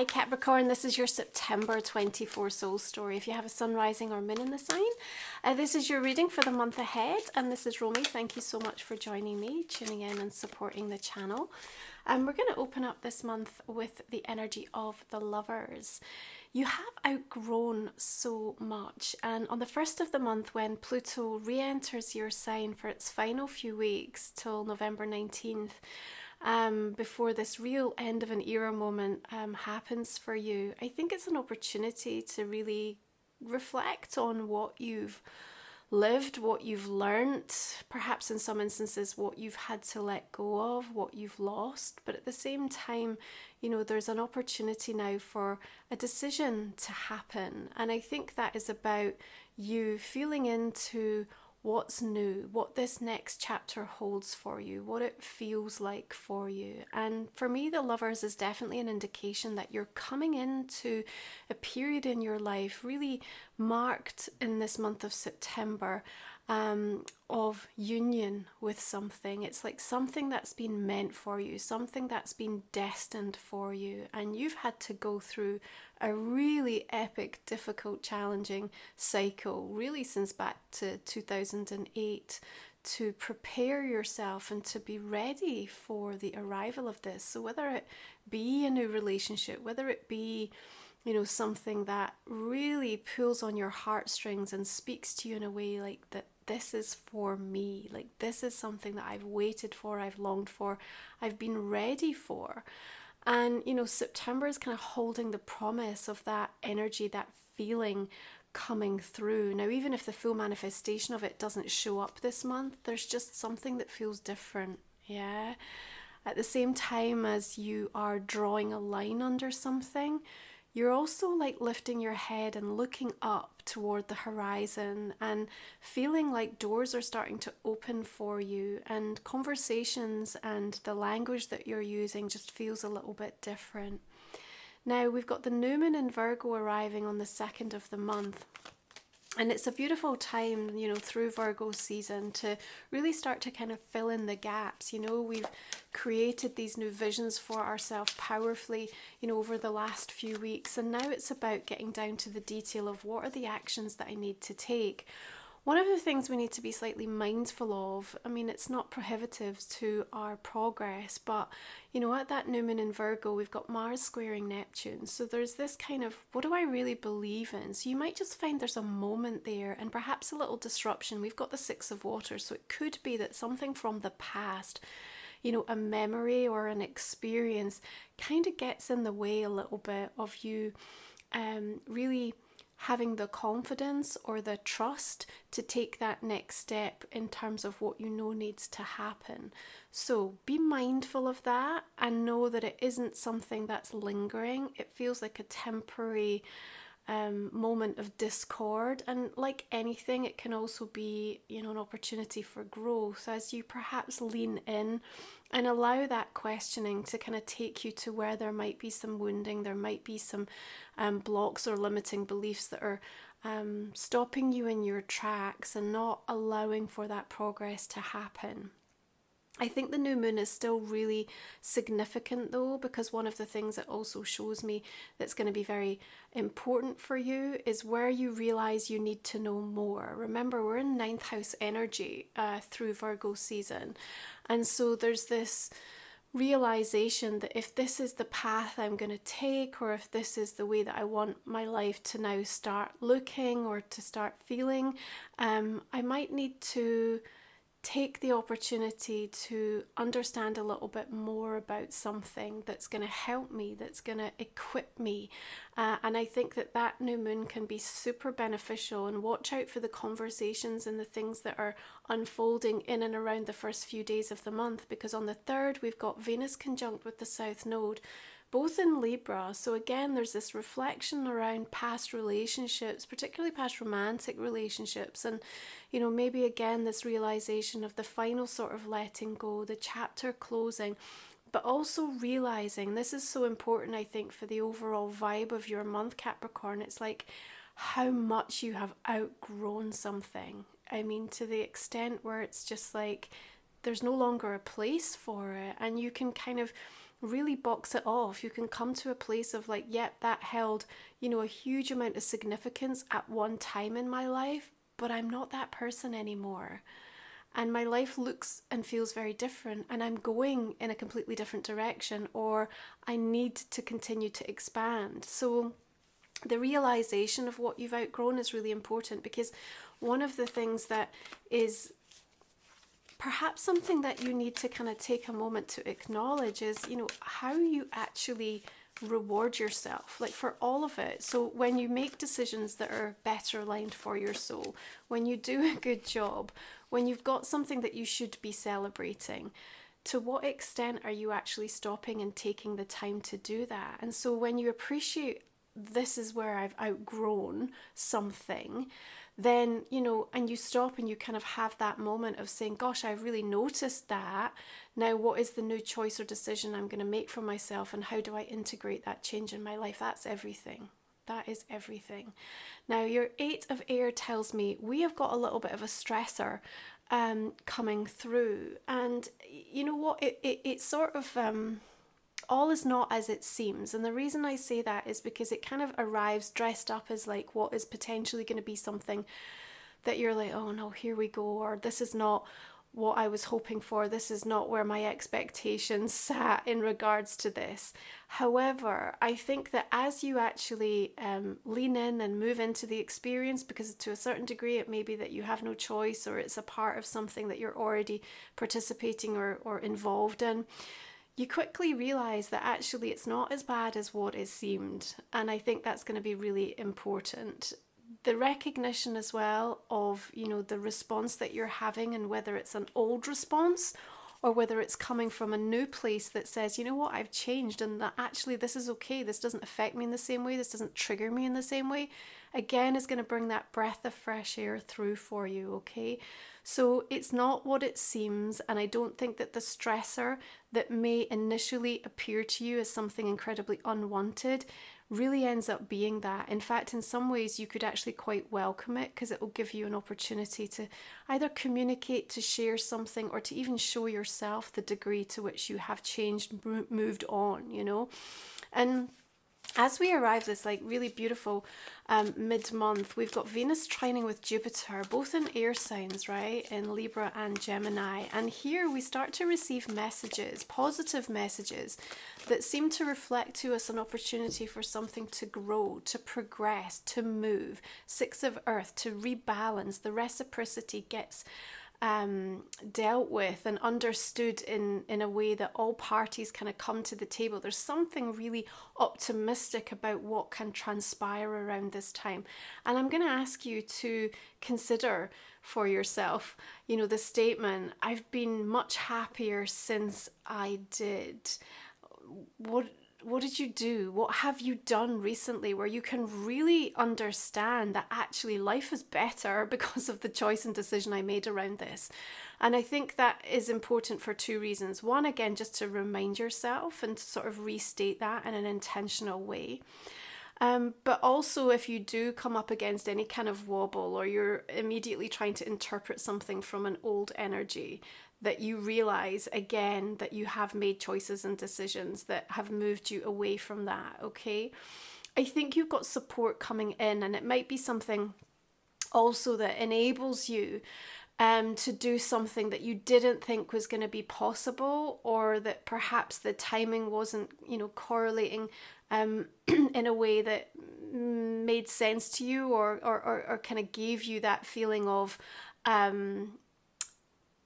Hi Capricorn, this is your September 24 soul story. If you have a sun, rising or moon in the sign, this is your reading for the month ahead, and this is Romy. Thank you so much for joining me, tuning in and supporting the channel. We're going to open up this month with the energy of the Lovers. You have outgrown so much, and on the first of the month, when Pluto re-enters your sign for its final few weeks till November 19th, before this real end of an era moment happens for you, I think it's an opportunity to really reflect on what you've lived, what you've learnt, perhaps in some instances what you've had to let go of, what you've lost. But at the same time, you know, there's an opportunity now for a decision to happen. And I think that is about you feeling into what's new, what this next chapter holds for you, what it feels like for you. And for me, the Lovers is definitely an indication that you're coming into a period in your life really marked in this month of September of union with something. It's like something that's been meant for you, something that's been destined for you, and you've had to go through a really epic, difficult, challenging cycle, really since back to 2008, to prepare yourself and to be ready for the arrival of this. So whether it be a new relationship, whether it be, you know, something that really pulls on your heartstrings and speaks to you in a way like that, this is for me, like this is something that I've waited for, I've longed for, I've been ready for. And, you know, September is kind of holding the promise of that energy, that feeling coming through. Now, even if the full manifestation of it doesn't show up this month, there's just something that feels different, yeah? At the same time as you are drawing a line under something, you're also like lifting your head and looking up toward the horizon and feeling like doors are starting to open for you, and conversations and the language that you're using just feels a little bit different. Now, we've got the new moon in Virgo arriving on the 2nd of the month. And it's a beautiful time, you know, through Virgo season to really start to kind of fill in the gaps. You know, we've created these new visions for ourselves powerfully, you know, over the last few weeks. And now it's about getting down to the detail of what are the actions that I need to take. One of the things we need to be slightly mindful of, I mean, it's not prohibitive to our progress, but, you know, at that new moon in Virgo, we've got Mars squaring Neptune. So there's this kind of, what do I really believe in? So you might just find there's a moment there and perhaps a little disruption. We've got the Six of Water, so it could be that something from the past, you know, a memory or an experience kind of gets in the way a little bit of you really having the confidence or the trust to take that next step in terms of what you know needs to happen. So be mindful of that and know that it isn't something that's lingering. It feels like a temporary moment of discord, and like anything, it can also be, you know, an opportunity for growth as you perhaps lean in and allow that questioning to kind of take you to where there might be some wounding, there might be some blocks or limiting beliefs that are stopping you in your tracks and not allowing for that progress to happen. I think the new moon is still really significant though, because one of the things it also shows me that's going to be very important for you is where you realize you need to know more. Remember, we're in 9th house energy through Virgo season. And so there's this realization that if this is the path I'm going to take, or if this is the way that I want my life to now start looking or to start feeling, I might need to take the opportunity to understand a little bit more about something that's going to help me, that's going to equip me. And I think that that new moon can be super beneficial, and watch out for the conversations and the things that are unfolding in and around the first few days of the month, because on the 3rd we've got Venus conjunct with the South Node, both in Libra. So again, there's this reflection around past relationships, particularly past romantic relationships, and, you know, maybe again this realization of the final sort of letting go, the chapter closing, but also realizing, this is so important I think for the overall vibe of your month, Capricorn, it's like how much you have outgrown something. I mean, to the extent where it's just like there's no longer a place for it, and you can kind of really box it off. You can come to a place of like, yep, that held, a huge amount of significance at one time in my life, but I'm not that person anymore. And my life looks and feels very different, and I'm going in a completely different direction, or I need to continue to expand. So the realization of what you've outgrown is really important, because one of the things that is perhaps something that you need to kind of take a moment to acknowledge is, how you actually reward yourself, like for all of it. So when you make decisions that are better aligned for your soul, when you do a good job, when you've got something that you should be celebrating, to what extent are you actually stopping and taking the time to do that? And so when you appreciate, this is where I've outgrown something, then, and you stop and you kind of have that moment of saying, gosh, I've really noticed that. Now, what is the new choice or decision I'm going to make for myself, and how do I integrate that change in my life? That's everything. That is everything. Now, your 8 of air tells me we have got a little bit of a stressor coming through. And you know what? It sort of... all is not as it seems. And the reason I say that is because it kind of arrives dressed up as like what is potentially going to be something that you're like, oh no, here we go, or this is not what I was hoping for, this is not where my expectations sat in regards to this. However, I think that as you actually lean in and move into the experience, because to a certain degree it may be that you have no choice, or it's a part of something that you're already participating or involved in, you quickly realize that actually it's not as bad as what it seemed. And I think that's going to be really important. The recognition as well of, the response that you're having, and whether it's an old response or whether it's coming from a new place that says, you know what, I've changed, and that actually this is okay. This doesn't affect me in the same way. This doesn't trigger me in the same way. Again, is going to bring that breath of fresh air through for you, okay? So it's not what it seems, and I don't think that the stressor that may initially appear to you as something incredibly unwanted really ends up being that. In fact, in some ways, you could actually quite welcome it, because it will give you an opportunity to either communicate, to share something, or to even show yourself the degree to which you have changed, moved on, And as we arrive this like really beautiful mid-month, we've got Venus trining with Jupiter, both in air signs, right, in Libra and Gemini. And here we start to receive messages, positive messages, that seem to reflect to us an opportunity for something to grow, to progress, to move. 6 of Earth, to rebalance. The reciprocity gets dealt with and understood in a way that all parties kind of come to the table. There's something really optimistic about what can transpire around this time. And I'm going to ask you to consider for yourself, the statement, I've been much happier since I did. What did you do? What have you done recently where you can really understand that actually life is better because of the choice and decision I made around this? And I think that is important for 2 reasons. One, again, just to remind yourself and to sort of restate that in an intentional way. But also, if you do come up against any kind of wobble, or you're immediately trying to interpret something from an old energy, that you realize again that you have made choices and decisions that have moved you away from that, okay? I think you've got support coming in, and it might be something also that enables you to do something that you didn't think was going to be possible, or that perhaps the timing wasn't, correlating in a way that made sense to you, or kind of gave you that feeling of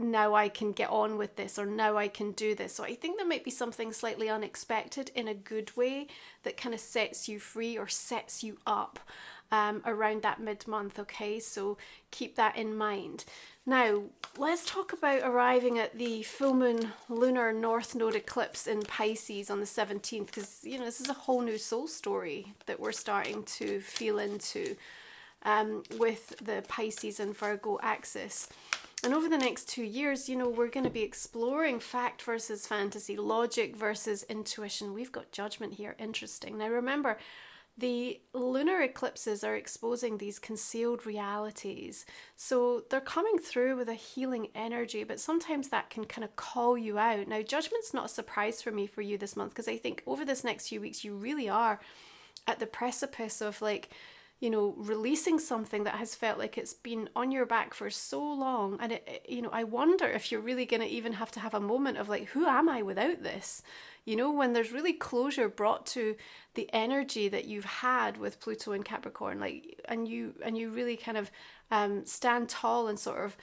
now I can get on with this, or now I can do this. So I think there might be something slightly unexpected in a good way that kind of sets you free or sets you up around that mid-month, okay? So keep that in mind. Now, let's talk about arriving at the full moon lunar north node eclipse in Pisces on the 17th, because, this is a whole new soul story that we're starting to feel into with the Pisces and Virgo axis. And over the next 2 years, we're going to be exploring fact versus fantasy, logic versus intuition. We've got judgment here. Interesting. Now, remember, the lunar eclipses are exposing these concealed realities. So they're coming through with a healing energy, but sometimes that can kind of call you out. Now, judgment's not a surprise for me for you this month, because I think over this next few weeks, you really are at the precipice of like, releasing something that has felt like it's been on your back for so long. And I wonder if you're really going to even have to have a moment of like, who am I without this? When there's really closure brought to the energy that you've had with Pluto and Capricorn, like, and you really kind of stand tall and sort of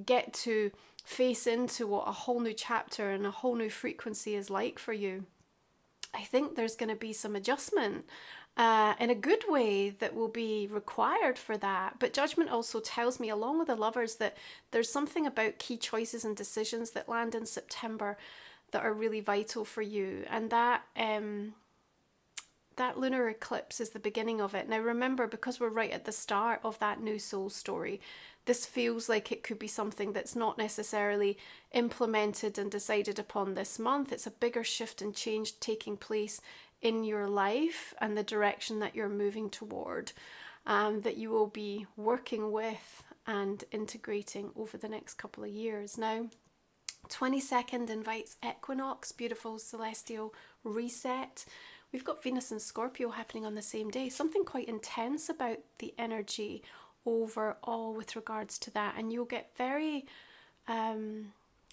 get to face into what a whole new chapter and a whole new frequency is like for you. I think there's going to be some adjustment in a good way that will be required for that. But judgment also tells me, along with the Lovers, that there's something about key choices and decisions that land in September that are really vital for you. And that lunar eclipse is the beginning of it. Now remember, because we're right at the start of that new soul story, this feels like it could be something that's not necessarily implemented and decided upon this month. It's a bigger shift and change taking place in your life and the direction that you're moving toward, that you will be working with and integrating over the next couple of years. Now, 22nd invites equinox, beautiful celestial reset. We've got Venus and Scorpio happening on the same day. Something quite intense about the energy overall with regards to that. And you'll get very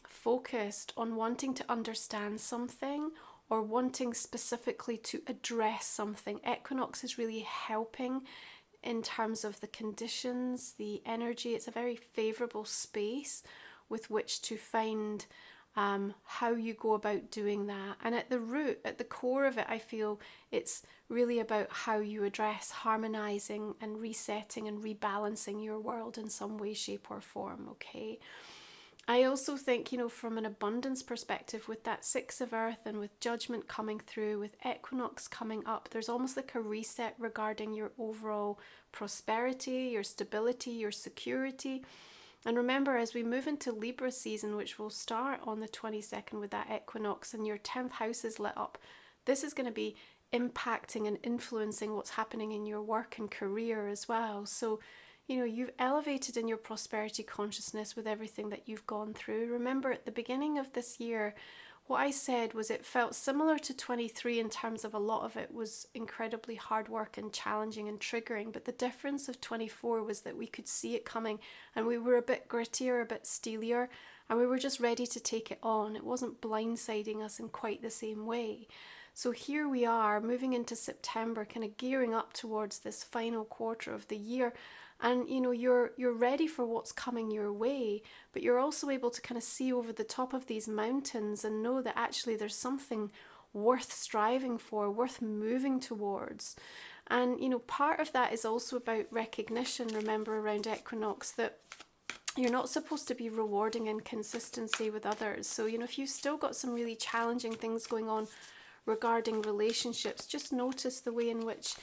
focused on wanting to understand something or wanting specifically to address something. Equinox is really helping in terms of the conditions, the energy. It's a very favourable space with which to find how you go about doing that. And at the root, at the core of it, I feel it's really about how you address harmonizing and resetting and rebalancing your world in some way, shape or form, okay? I also think, from an abundance perspective, with that Six of Earth and with judgment coming through, with equinox coming up, there's almost like a reset regarding your overall prosperity, your stability, your security. And remember, as we move into Libra season, which will start on the 22nd with that equinox, and your 10th house is lit up, this is going to be impacting and influencing what's happening in your work and career as well. So, you've elevated in your prosperity consciousness with everything that you've gone through. Remember, at the beginning of this year, what I said was it felt similar to 23 in terms of a lot of it was incredibly hard work and challenging and triggering. But the difference of 24 was that we could see it coming and we were a bit grittier, a bit steelier, and we were just ready to take it on. It wasn't blindsiding us in quite the same way. So here we are moving into September, kind of gearing up towards this final quarter of the year. And you're ready for what's coming your way, but you're also able to kind of see over the top of these mountains and know that actually there's something worth striving for, worth moving towards. And part of that is also about recognition. Remember, around equinox, that you're not supposed to be rewarding inconsistency with others. So if you've still got some really challenging things going on regarding relationships, just notice the way in which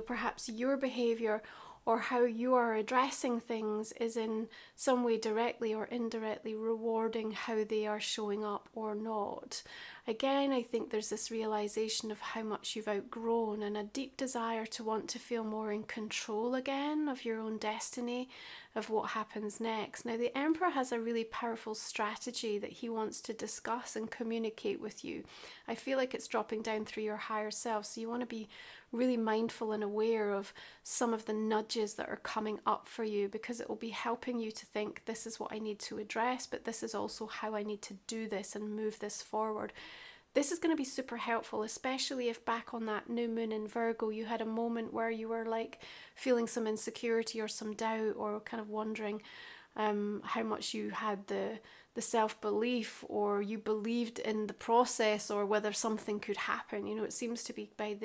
perhaps your behavior or how you are addressing things is in some way directly or indirectly rewarding how they are showing up or not. Again, I think there's this realization of how much you've outgrown and a deep desire to want to feel more in control again of your own destiny, of what happens next. Now, the Emperor has a really powerful strategy that he wants to discuss and communicate with you. I feel like it's dropping down through your higher self, so you want to be really mindful and aware of some of the nudges that are coming up for you, because it will be helping you to think, this is what I need to address, but this is also how I need to do this and move this forward. This is going to be super helpful, especially if back on that new moon in Virgo, you had a moment where you were like feeling some insecurity or some doubt, or kind of wondering how much you had the self-belief, or you believed in the process, or whether something could happen. It seems to be by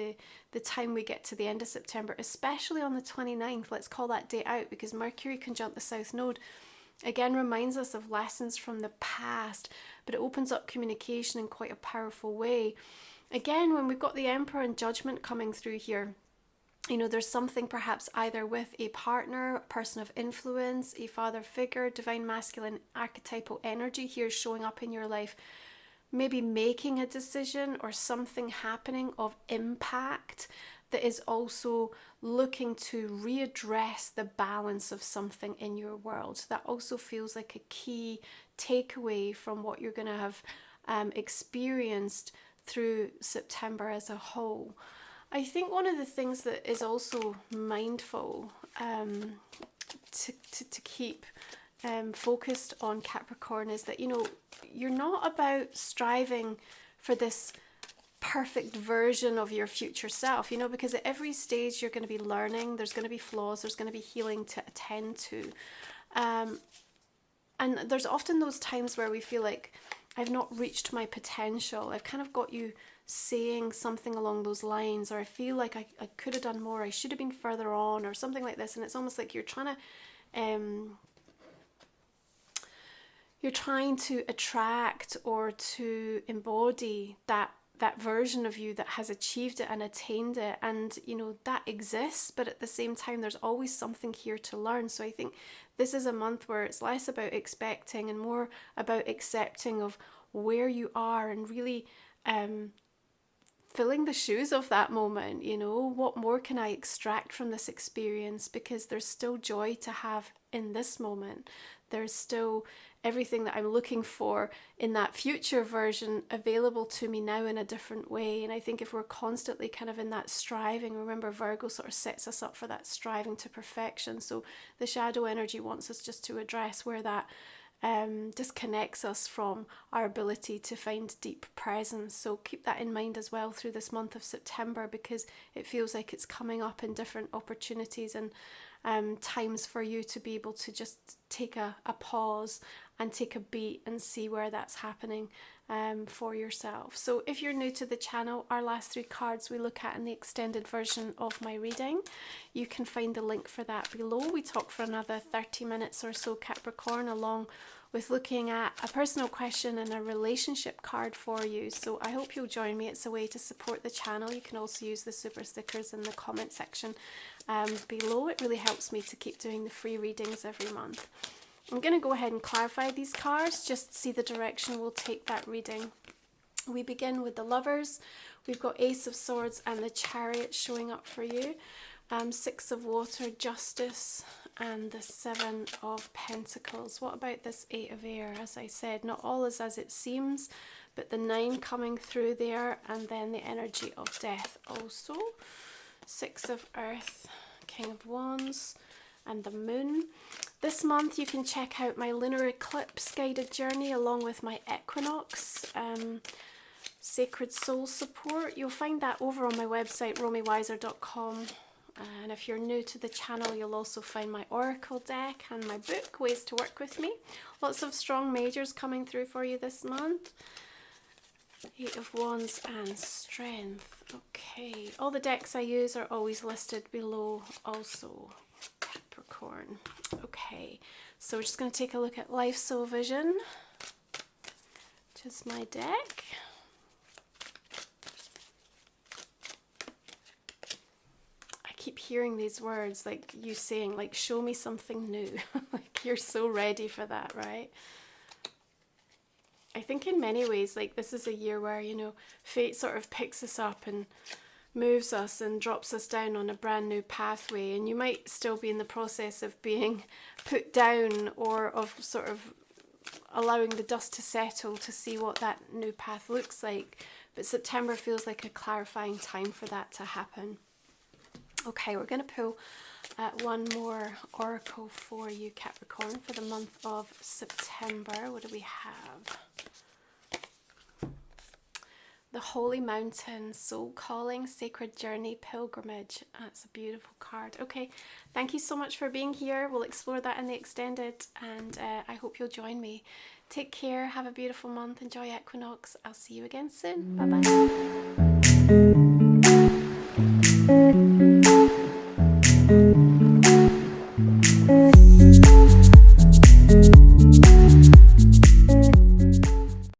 the time we get to the end of September, especially on the 29th, let's call that day out, because Mercury conjunct the South Node again reminds us of lessons from the past, but it opens up communication in quite a powerful way. Again, when we've got the Emperor and Judgment coming through here, there's something perhaps either with a partner, a person of influence, a father figure, divine masculine archetypal energy here showing up in your life, maybe making a decision or something happening of impact that is also looking to readdress the balance of something in your world. That also feels like a key takeaway from what you're going to have experienced through September as a whole. I think one of the things that is also mindful to keep focused on, Capricorn, is that, you know, you're not about striving for this perfect version of your future self, you know, because at every stage you're going to be learning, there's going to be flaws, there's going to be healing to attend to. And there's often those times where we feel like, I've not reached my potential. I've kind of got you saying something along those lines, or I feel like I could have done more, I should have been further on, or something like this. And it's almost like you're trying to attract or to embody that version of you that has achieved it and attained it. And, you know, that exists, but at the same time, there's always something here to learn. So I think this is a month where it's less about expecting and more about accepting of where you are, and really filling the shoes of that moment. You know, what more can I extract from this experience? Because there's still joy to have in this moment. There's still everything that I'm looking for in that future version available to me now in a different way. And I think if we're constantly kind of in that striving, remember Virgo sort of sets us up for that striving to perfection. So the shadow energy wants us just to address where that disconnects us from our ability to find deep presence. So keep that in mind as well through this month of September, because it feels like it's coming up in different opportunities and times for you to be able to just take a pause and take a beat and see where that's happening for yourself. So if you're new to the channel, our last 3 cards we look at in the extended version of my reading. You can find the link for that below. We talk for another 30 minutes or so, Capricorn, along with looking at a personal question and a relationship card for you. So I hope you'll join me. It's a way to support the channel. You can also use the super stickers in the comment section below. It really helps me to keep doing the free readings every month. I'm going to go ahead and clarify these cards, just see the direction we'll take that reading. We begin with the Lovers. We've got Ace of Swords and the Chariot showing up for you. 6 of Water, Justice, and the 7 of Pentacles. What about this 8 of Air? As I said, not all is as it seems, but the 9 coming through there, and then the energy of Death also. 6 of Earth, King of Wands, and the Moon. This month you can check out my lunar eclipse guided journey along with my equinox sacred soul support. You'll find that over on my website, romywiser.com. And if you're new to the channel, you'll also find my oracle deck and my book, Ways to Work With Me. Lots of strong majors coming through for you this month. 8 of Wands and Strength. Okay, all the decks I use are always listed below also, Capricorn. Okay, so we're just going to take a look at Life Soul Vision, which is my deck. I keep hearing these words, like you saying, like, show me something new. Like, you're so ready for that, right? I think in many ways, like, this is a year where, you know, fate sort of picks us up and moves us and drops us down on a brand new pathway, and you might still be in the process of being put down or of sort of allowing the dust to settle to see what that new path looks like. But September feels like a clarifying time for that to happen. Okay, we're going to pull one more oracle for you, Capricorn, for the month of September. What do we have? The Holy Mountain, Soul Calling, Sacred Journey, Pilgrimage. That's a beautiful card. Okay, thank you so much for being here. We'll explore that in the extended, and I hope you'll join me. Take care, have a beautiful month, enjoy equinox. I'll see you again soon. Bye-bye.